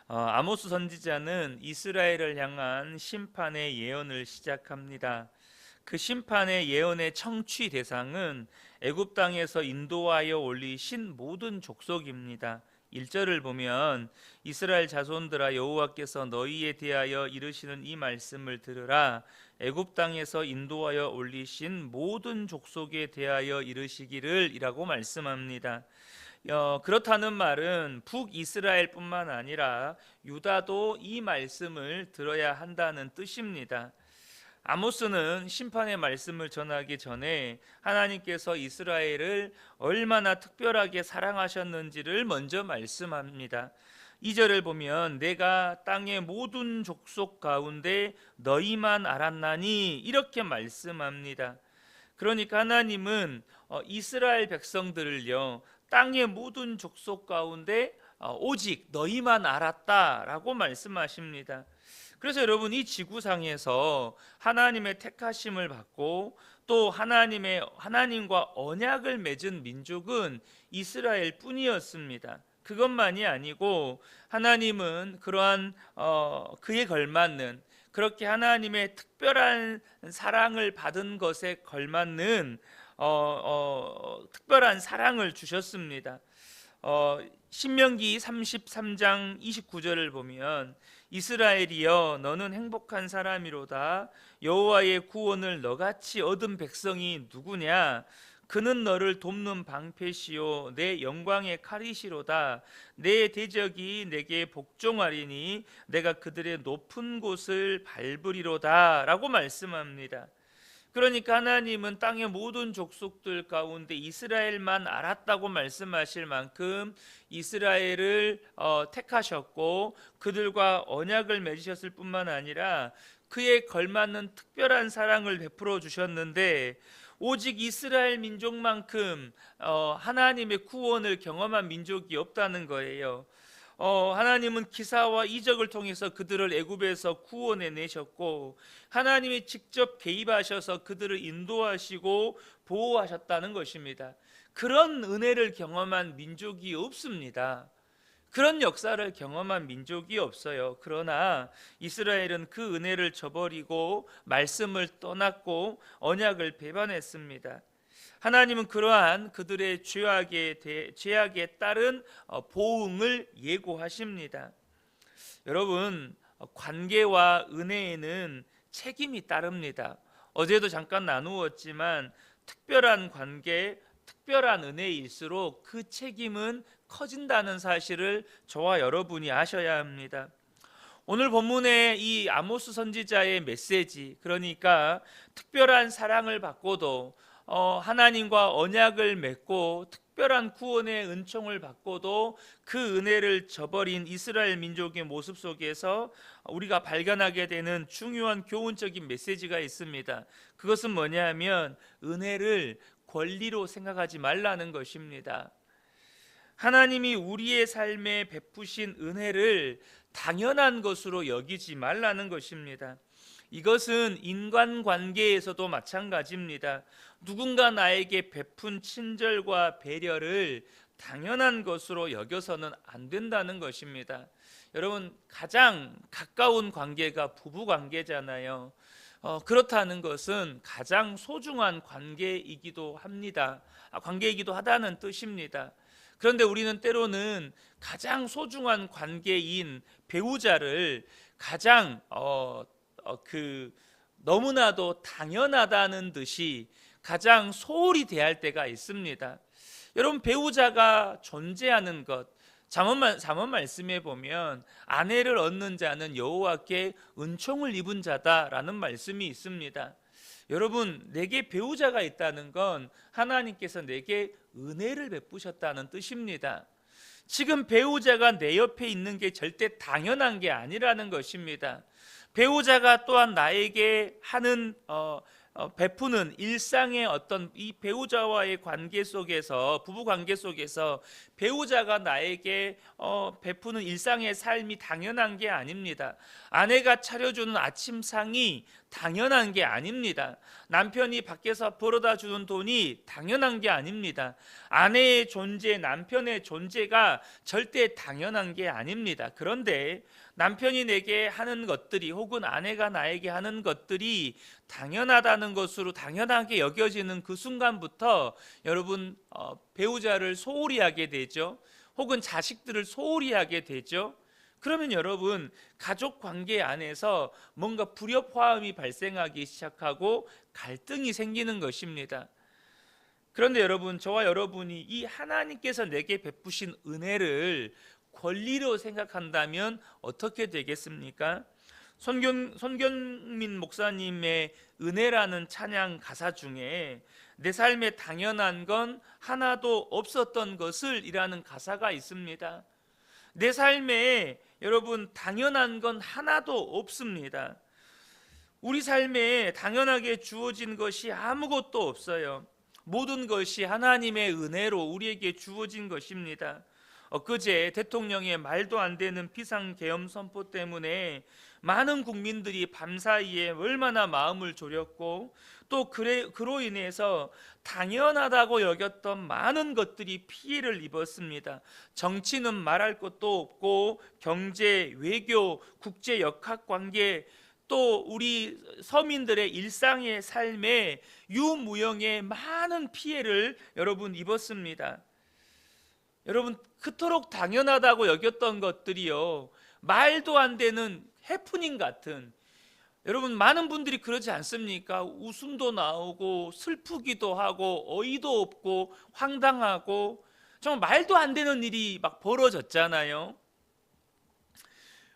아모스 선지자는 이스라엘을 향한 심판의 예언을 시작합니다. 그 심판의 예언의 청취 대상은 애굽 땅에서 인도하여 올리신 모든 족속입니다. 1절을 보면 이스라엘 자손들아 여호와께서 너희에 대하여 이르시는 이 말씀을 들으라. 애굽 땅에서 인도하여 올리신 모든 족속에 대하여 이르시기를 이라고 말씀합니다. 그렇다는 말은 북이스라엘뿐만 아니라 유다도 이 말씀을 들어야 한다는 뜻입니다. 아모스는 심판의 말씀을 전하기 전에 하나님께서 이스라엘을 얼마나 특별하게 사랑하셨는지를 먼저 말씀합니다. 2절을 보면 내가 땅의 모든 족속 가운데 너희만 알았나니 이렇게 말씀합니다. 그러니까 하나님은 이스라엘 백성들을요 땅의 모든 족속 가운데 오직 너희만 알았다라고 말씀하십니다. 그래서 여러분 이 지구상에서 하나님의 택하심을 받고 또 하나님과 언약을 맺은 민족은 이스라엘 뿐이었습니다. 그것만이 아니고 하나님은 그러한 그에 걸맞는 그렇게 하나님의 특별한 사랑을 받은 것에 걸맞는 특별한 사랑을 주셨습니다. 신명기 33장 29절을 보면 이스라엘이여 너는 행복한 사람이로다. 여호와의 구원을 너같이 얻은 백성이 누구냐? 그는 너를 돕는 방패시요 내 영광의 칼이시로다. 내 대적이 내게 복종하리니 내가 그들의 높은 곳을 밟으리로다 라고 말씀합니다. 그러니까 하나님은 땅의 모든 족속들 가운데 이스라엘만 알았다고 말씀하실 만큼 이스라엘을 택하셨고 그들과 언약을 맺으셨을 뿐만 아니라 그에 걸맞는 특별한 사랑을 베풀어 주셨는데 오직 이스라엘 민족만큼 하나님의 구원을 경험한 민족이 없다는 거예요. 하나님은 기사와 이적을 통해서 그들을 애굽에서 구원해 내셨고 하나님이 직접 개입하셔서 그들을 인도하시고 보호하셨다는 것입니다. 그런 은혜를 경험한 민족이 없습니다. 그런 역사를 경험한 민족이 없어요. 그러나 이스라엘은 그 은혜를 저버리고 말씀을 떠났고 언약을 배반했습니다. 하나님은 그러한 그들의 죄악에 따른 보응을 예고하십니다. 여러분, 관계와 은혜에는 책임이 따릅니다. 어제도 잠깐 나누었지만 특별한 관계, 특별한 은혜일수록 그 책임은 커진다는 사실을 저와 여러분이 아셔야 합니다. 오늘 본문의 이 아모스 선지자의 메시지, 그러니까 특별한 사랑을 받고도 하나님과 언약을 맺고 특별한 구원의 은총을 받고도 그 은혜를 저버린 이스라엘 민족의 모습 속에서 우리가 발견하게 되는 중요한 교훈적인 메시지가 있습니다. 그것은 뭐냐면 은혜를 권리로 생각하지 말라는 것입니다. 하나님이 우리의 삶에 베푸신 은혜를 당연한 것으로 여기지 말라는 것입니다. 이것은 인간관계에서도 마찬가지입니다. 누군가 나에게 베푼 친절과 배려를 당연한 것으로 여겨서는 안 된다는 것입니다. 여러분 가장 가까운 관계가 부부 관계잖아요. 그렇다는 것은 가장 소중한 관계이기도 합니다. 관계이기도 하다는 뜻입니다. 그런데 우리는 때로는 가장 소중한 관계인 배우자를 가장 너무나도 당연하다는 듯이 가장 소홀히 대할 때가 있습니다. 여러분 배우자가 존재하는 것 잠언 말씀에 보면 아내를 얻는 자는 여호와께 은총을 입은 자다라는 말씀이 있습니다. 여러분 내게 배우자가 있다는 건 하나님께서 내게 은혜를 베푸셨다는 뜻입니다. 지금 배우자가 내 옆에 있는 게 절대 당연한 게 아니라는 것입니다. 배우자가 또한 나에게 하는 베푸는 일상의 어떤 이 배우자와의 관계 속에서, 부부 관계 속에서 배우자가 나에게 베푸는 일상의 삶이 당연한 게 아닙니다. 아내가 차려주는 아침상이 당연한 게 아닙니다. 남편이 밖에서 벌어다 주는 돈이 당연한 게 아닙니다. 아내의 존재, 남편의 존재가 절대 당연한 게 아닙니다. 그런데 남편이 내게 하는 것들이, 혹은 아내가 나에게 하는 것들이 당연하다는 것으로 당연하게 여겨지는 그 순간부터 여러분 배우자를 소홀히 하게 되죠. 혹은 자식들을 소홀히 하게 되죠. 그러면 여러분 가족 관계 안에서 뭔가 불협화음이 발생하기 시작하고 갈등이 생기는 것입니다. 그런데 여러분, 저와 여러분이 이 하나님께서 내게 베푸신 은혜를 권리로 생각한다면 어떻게 되겠습니까? 손경민 목사님의 은혜라는 찬양 가사 중에 내 삶에 당연한 건 하나도 없었던 것을 이라는 가사가 있습니다. 내 삶에 여러분 당연한 건 하나도 없습니다. 우리 삶에 당연하게 주어진 것이 아무것도 없어요. 모든 것이 하나님의 은혜로 우리에게 주어진 것입니다. 엊그제 대통령의 말도 안 되는 비상계엄 선포 때문에 많은 국민들이 밤사이에 얼마나 마음을 졸였고, 또 그로 인해서 당연하다고 여겼던 많은 것들이 피해를 입었습니다. 정치는 말할 것도 없고, 경제, 외교, 국제 역학관계, 또 우리 서민들의 일상의 삶에 유무형의 많은 피해를 여러분 입었습니다. 여러분, 그토록 당연하다고 여겼던 것들이요, 말도 안 되는 해프닝 같은, 여러분 많은 분들이 그러지 않습니까? 웃음도 나오고 슬프기도 하고 어이도 없고 황당하고 정말 말도 안 되는 일이 막 벌어졌잖아요.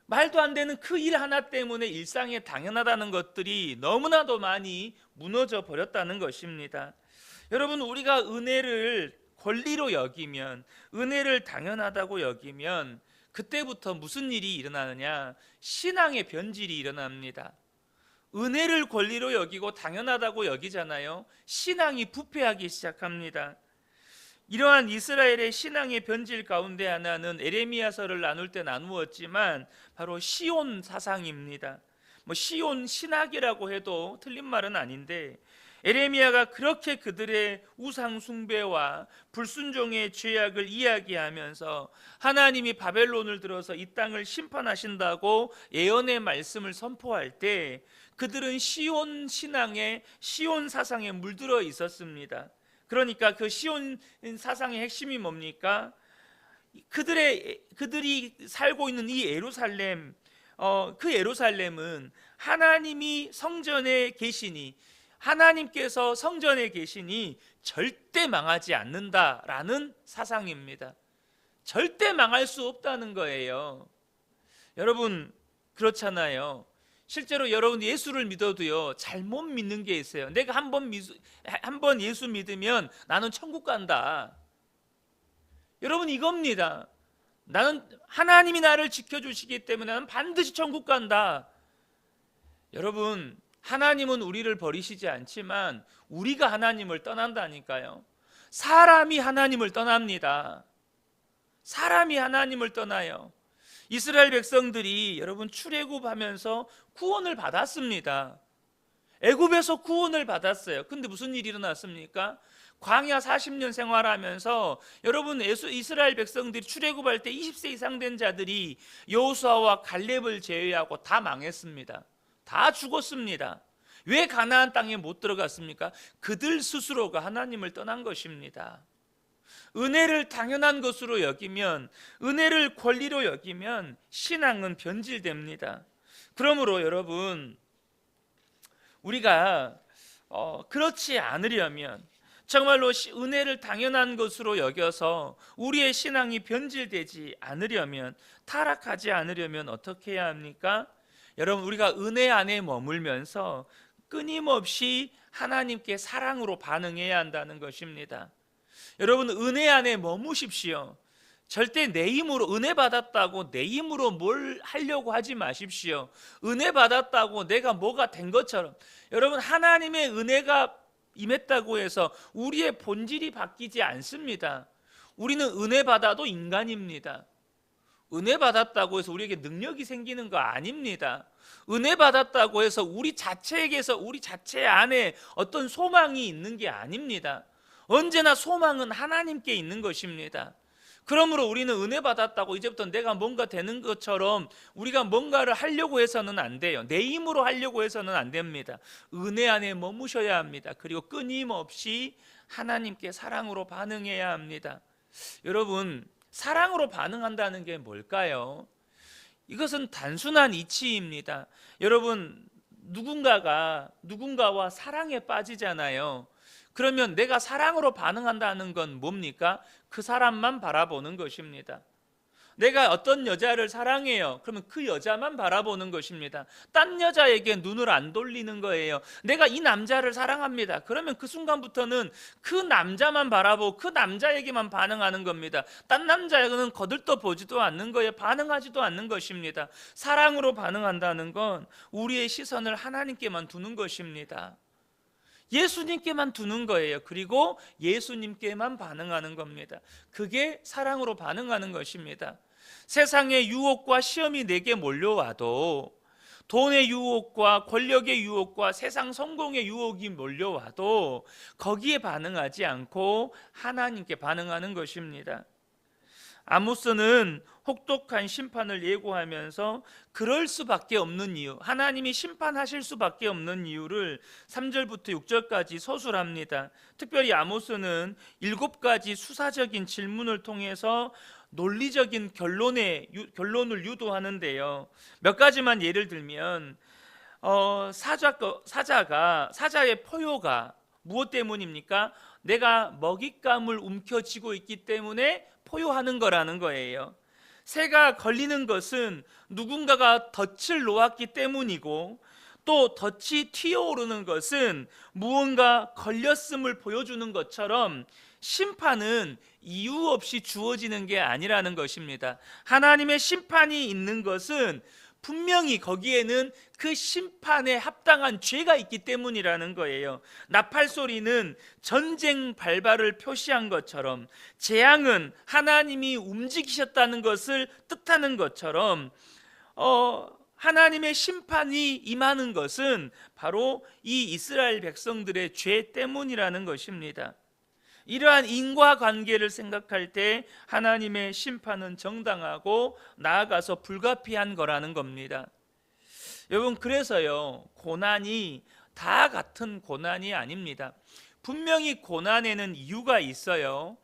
말도 안 되는 그 일 하나 때문에 일상에 당연하다는 것들이 너무나도 많이 무너져 버렸다는 것입니다. 여러분, 우리가 은혜를 권리로 여기면, 은혜를 당연하다고 여기면 그때부터 무슨 일이 일어나느냐? 신앙의 변질이 일어납니다. 은혜를 권리로 여기고 당연하다고 여기잖아요. 신앙이 부패하기 시작합니다. 이러한 이스라엘의 신앙의 변질 가운데 하나는 에레미야서를 나눌 때 나누었지만 바로 시온 사상입니다. 시온 신학이라고 해도 틀린 말은 아닌데, 에레미야가 그렇게 그들의 우상 숭배와 불순종의 죄악을 이야기하면서 하나님이 바벨론을 들어서 이 땅을 심판하신다고 예언의 말씀을 선포할 때 그들은 시온 신앙의, 시온 사상에 물들어 있었습니다. 그러니까 그 시온 사상의 핵심이 뭡니까? 그들이 살고 있는 이 예루살렘, 그 예루살렘은 하나님이 성전에 계시니, 하나님께서 성전에 계시니 절대 망하지 않는다라는 사상입니다. 절대 망할 수 없다는 거예요. 여러분, 그렇잖아요. 실제로 여러분 예수를 믿어도요, 잘못 믿는 게 있어요. 내가 한 번 예수 믿으면 나는 천국 간다. 여러분, 이겁니다. 나는 하나님이 나를 지켜주시기 때문에 나는 반드시 천국 간다. 여러분, 하나님은 우리를 버리시지 않지만 우리가 하나님을 떠난다니까요. 사람이 하나님을 떠납니다. 사람이 하나님을 떠나요. 이스라엘 백성들이 여러분 출애굽하면서 구원을 받았습니다. 애굽에서 구원을 받았어요. 근데 무슨 일이 일어났습니까? 광야 40년 생활하면서 여러분 이스라엘 백성들이 출애굽할 때 20세 이상 된 자들이 여호수아와 갈렙을 제외하고 다 망했습니다. 다 죽었습니다. 왜 가나안 땅에 못 들어갔습니까? 그들 스스로가 하나님을 떠난 것입니다. 은혜를 당연한 것으로 여기면, 은혜를 권리로 여기면 신앙은 변질됩니다. 그러므로 여러분, 우리가 그렇지 않으려면, 정말로 은혜를 당연한 것으로 여겨서 우리의 신앙이 변질되지 않으려면, 타락하지 않으려면 어떻게 해야 합니까? 여러분, 우리가 은혜 안에 머물면서 끊임없이 하나님께 사랑으로 반응해야 한다는 것입니다. 여러분, 은혜 안에 머무십시오. 절대 내 힘으로, 은혜 받았다고 내 힘으로 뭘 하려고 하지 마십시오. 은혜 받았다고 내가 뭐가 된 것처럼, 여러분, 하나님의 은혜가 임했다고 해서 우리의 본질이 바뀌지 않습니다. 우리는 은혜 받아도 인간입니다. 은혜 받았다고 해서 우리에게 능력이 생기는 거 아닙니다. 은혜 받았다고 해서 우리 자체에게서, 우리 자체 안에 어떤 소망이 있는 게 아닙니다. 언제나 소망은 하나님께 있는 것입니다. 그러므로 우리는 은혜 받았다고 이제부터 내가 뭔가 되는 것처럼 우리가 뭔가를 하려고 해서는 안 돼요. 내 힘으로 하려고 해서는 안 됩니다. 은혜 안에 머무셔야 합니다. 그리고 끊임없이 하나님께 사랑으로 반응해야 합니다. 여러분, 사랑으로 반응한다는 게 뭘까요? 이것은 단순한 이치입니다. 여러분, 누군가와 사랑에 빠지잖아요. 그러면 내가 사랑으로 반응한다는 건 뭡니까? 그 사람만 바라보는 것입니다. 내가 어떤 여자를 사랑해요. 그러면 그 여자만 바라보는 것입니다. 딴 여자에게 눈을 안 돌리는 거예요. 내가 이 남자를 사랑합니다. 그러면 그 순간부터는 그 남자만 바라보고 그 남자에게만 반응하는 겁니다. 딴 남자에게는 거들떠 보지도 않는 거예요. 반응하지도 않는 것입니다. 사랑으로 반응한다는 건 우리의 시선을 하나님께만 두는 것입니다. 예수님께만 두는 거예요. 그리고 예수님께만 반응하는 겁니다. 그게 사랑으로 반응하는 것입니다. 세상의 유혹과 시험이 내게 몰려와도, 돈의 유혹과 권력의 유혹과 세상 성공의 유혹이 몰려와도 거기에 반응하지 않고 하나님께 반응하는 것입니다. 아모스는 혹독한 심판을 예고하면서 그럴 수밖에 없는 이유, 하나님이 심판하실 수밖에 없는 이유를 3절부터 6절까지 서술합니다. 특별히 아모스는 7가지 수사적인 질문을 통해서 논리적인 결론을 유도하는데요. 몇 가지만 예를 들면, 사자의 포효가 무엇 때문입니까? 내가 먹잇감을 움켜쥐고 있기 때문에 포효하는 거라는 거예요. 새가 걸리는 것은 누군가가 덫을 놓았기 때문이고, 또 덫이 튀어오르는 것은 무언가 걸렸음을 보여주는 것처럼 심판은 이유 없이 주어지는 게 아니라는 것입니다. 하나님의 심판이 있는 것은 분명히 거기에는 그 심판에 합당한 죄가 있기 때문이라는 거예요. 나팔소리는 전쟁 발발을 표시한 것처럼, 재앙은 하나님이 움직이셨다는 것을 뜻하는 것처럼, 하나님의 심판이 임하는 것은 바로 이 이스라엘 백성들의 죄 때문이라는 것입니다. 이러한 인과관계를 생각할 때 하나님의 심판은 정당하고 나아가서 불가피한 거라는 겁니다. 여러분, 그래서요, 고난이 다 같은 고난이 아닙니다. 분명히 고난에는 이유가 있어요.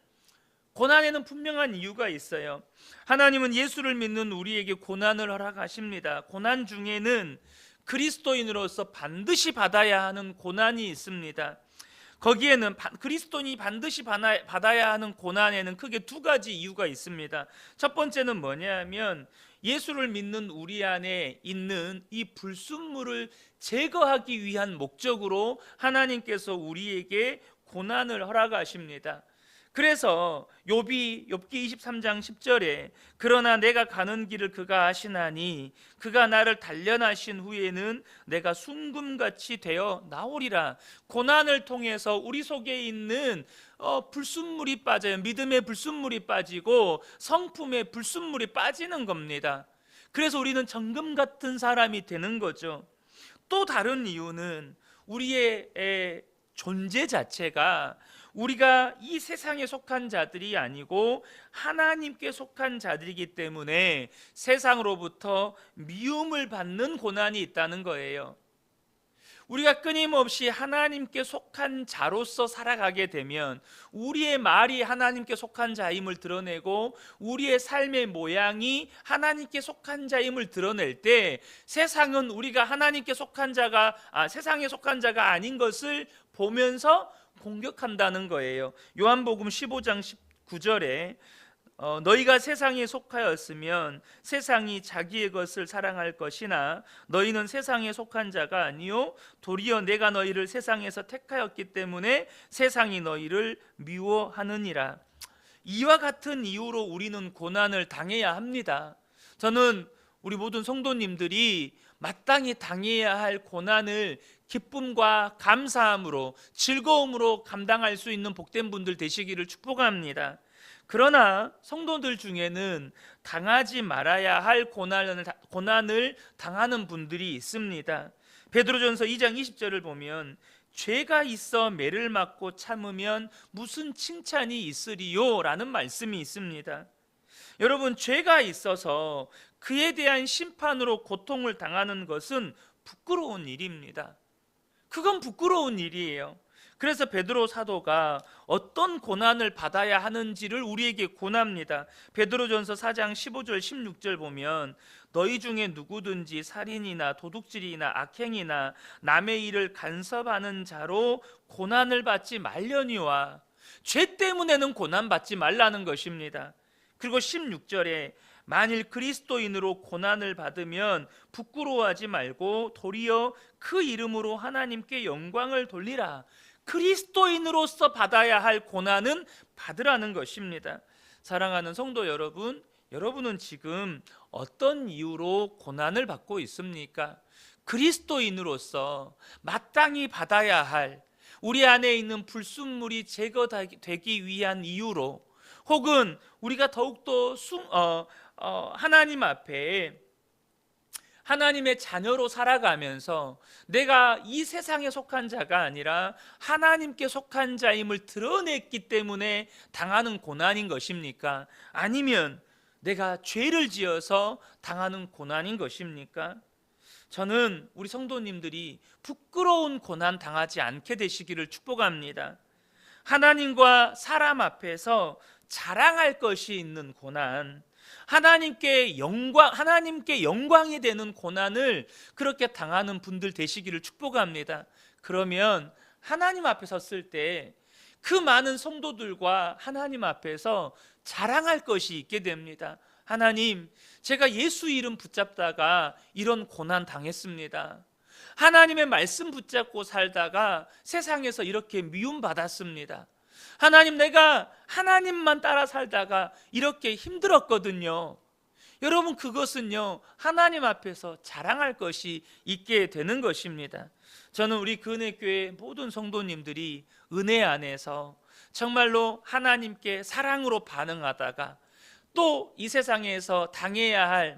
고난에는 분명한 이유가 있어요. 하나님은 예수를 믿는 우리에게 고난을 허락하십니다. 고난 중에는 그리스도인으로서 반드시 받아야 하는 고난이 있습니다. 거기에는 그리스도인이 반드시 받아야 하는 고난에는 크게 2가지 이유가 있습니다. 첫 번째는 뭐냐면, 예수를 믿는 우리 안에 있는 이 불순물을 제거하기 위한 목적으로 하나님께서 우리에게 고난을 허락하십니다. 그래서 욥기 23장 10절에 그러나 내가 가는 길을 그가 아시나니 그가 나를 단련하신 후에는 내가 순금같이 되어 나오리라. 고난을 통해서 우리 속에 있는 불순물이 빠져요. 믿음의 불순물이 빠지고 성품의 불순물이 빠지는 겁니다. 그래서 우리는 정금 같은 사람이 되는 거죠. 또 다른 이유는 우리의 존재 자체가 우리가 이 세상에 속한 자들이 아니고 하나님께 속한 자들이기 때문에 세상으로부터 미움을 받는 고난이 있다는 거예요. 우리가 끊임없이 하나님께 속한 자로서 살아가게 되면 우리의 말이 하나님께 속한 자임을 드러내고 우리의 삶의 모양이 하나님께 속한 자임을 드러낼 때 세상은 우리가 하나님께 속한 자가 세상에 속한 자가 아닌 것을 보면서 공격한다는 거예요. 요한복음 15장 19절에 너희가 세상에 속하였으면 세상이 자기의 것을 사랑할 것이나 너희는 세상에 속한 자가 아니요 도리어 내가 너희를 세상에서 택하였기 때문에 세상이 너희를 미워하느니라. 이와 같은 이유로 우리는 고난을 당해야 합니다. 저는 우리 모든 성도님들이 마땅히 당해야 할 고난을 기쁨과 감사함으로, 즐거움으로 감당할 수 있는 복된 분들 되시기를 축복합니다. 그러나 성도들 중에는 당하지 말아야 할 고난을 당하는 분들이 있습니다. 베드로전서 2장 20절을 보면 죄가 있어 매를 맞고 참으면 무슨 칭찬이 있으리요? 라는 말씀이 있습니다. 여러분, 죄가 있어서 그에 대한 심판으로 고통을 당하는 것은 부끄러운 일입니다. 그건 부끄러운 일이에요. 그래서 베드로 사도가 어떤 고난을 받아야 하는지를 우리에게 권합니다. 베드로전서 4장 15절 16절 보면 너희 중에 누구든지 살인이나 도둑질이나 악행이나 남의 일을 간섭하는 자로 고난을 받지 말려니와, 죄 때문에는 고난 받지 말라는 것입니다. 그리고 16절에 만일 그리스도인으로 고난을 받으면 부끄러워하지 말고 도리어 그 이름으로 하나님께 영광을 돌리라. 그리스도인으로서 받아야 할 고난은 받으라는 것입니다. 사랑하는 성도 여러분, 여러분은 지금 어떤 이유로 고난을 받고 있습니까? 그리스도인으로서 마땅히 받아야 할, 우리 안에 있는 불순물이 제거되기 위한 이유로, 혹은 우리가 더욱더 하나님 앞에 하나님의 자녀로 살아가면서 내가 이 세상에 속한 자가 아니라 하나님께 속한 자임을 드러냈기 때문에 당하는 고난인 것입니까? 아니면 내가 죄를 지어서 당하는 고난인 것입니까? 저는 우리 성도님들이 부끄러운 고난 당하지 않게 되시기를 축복합니다. 하나님과 사람 앞에서 자랑할 것이 있는 고난, 하나님께 영광이 되는 고난을 그렇게 당하는 분들 되시기를 축복합니다. 그러면 하나님 앞에 섰을 때 그 많은 성도들과 하나님 앞에서 자랑할 것이 있게 됩니다. 하나님, 제가 예수 이름 붙잡다가 이런 고난 당했습니다. 하나님의 말씀 붙잡고 살다가 세상에서 이렇게 미움받았습니다. 하나님, 내가 하나님만 따라 살다가 이렇게 힘들었거든요. 여러분, 그것은요, 하나님 앞에서 자랑할 것이 있게 되는 것입니다. 저는 우리 그은혜교회 모든 성도님들이 은혜 안에서 정말로 하나님께 사랑으로 반응하다가 또 이 세상에서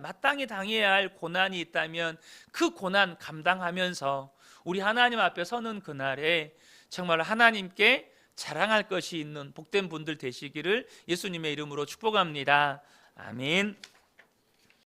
마땅히 당해야 할 고난이 있다면 그 고난 감당하면서 우리 하나님 앞에 서는 그날에 정말 하나님께 자랑할 것이 있는 복된 분들 되시기를 예수님의 이름으로 축복합니다. 아멘.